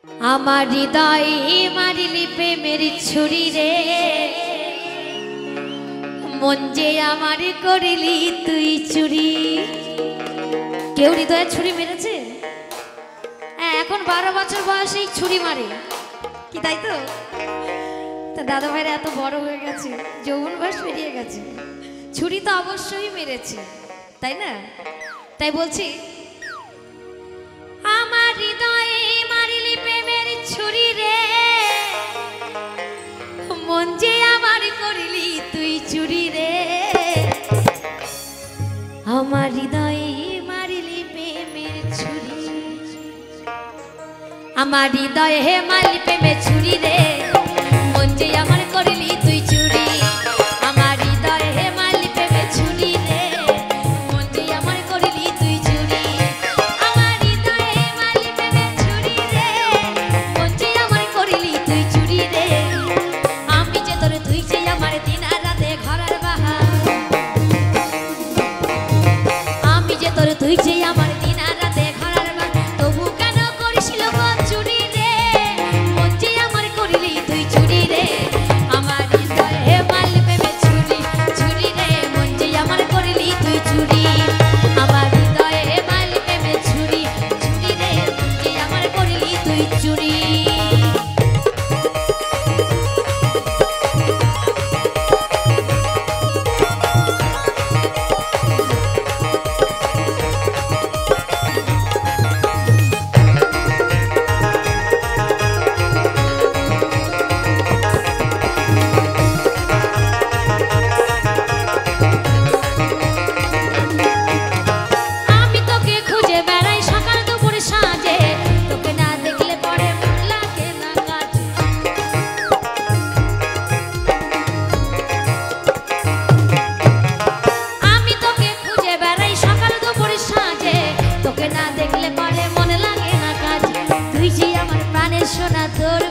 আমার হৃদয়ে মারিলি প্রেমের ছুরি রে, মন যে আমার করিলি তুই চুরি। কেউ হৃদয়ে ছুরি মেরেছে? হ্যাঁ, এখন 12 বছর বয়সেই ছুরি মারে কি, তাই তো? তা দাদা ভাইরা এত বড় হয়ে গেছে, যৌবন বয়স পেরিয়ে গেছে, ছুরি তো অবশ্যই মেরেছে, তাই না? তাই বলছি, আমার হৃদয়ে মারিলি প্রেমের ছুরি রে, মন যে আমার করিলি তুই চুরি রে। আমার হৃদয়ে মারিলি প্রেমের ছুরি, আমার হৃদয়ে মারিলি প্রেমের ছুরি রে, মন যে আমার করিলি তুই চুরি। আমার হৃদয়ে মারিলি প্রেমের ছুরি রে, মন যে আমার করিলি তুই চুরি। আমার হৃদয়ে মারিলি প্রেমের ছুরি রে, মন যে আমার করিলি তুই চুরি রে। আমি যে তোর, তুই যে আমার দিন আর রাতে ঘরের বাহার। আমি যে তোর, তুই যে আমার দিন আর রাতে ঘরের বাহার। তবু কেন করিছিল মন চুরি রে, মন যে আমার করিলি তুই চুরি রে। আমার হৃদয়ে মারিলি প্রেমের ছুরি, ছুরি রে, মন যে আমার করিলি তুই চুরি। আমার হৃদয়ে মারিলি প্রেমের ছুরি, ছুরি রে, মন যে আমার করিলি তুই চুরি। আমি তোকে খুঁজে বেড়াই সকাল দুপুর সাঁঝে, তোকে না দেখলে পরে মন লাগে না কাজে। আমি তোকে খুঁজে বেড়াই সকাল দুপুর সাঁঝে, তোকে না দেখলে পরে মন লাগে না কাজে। তুই যে আমার প্রাণের সোনা, তোর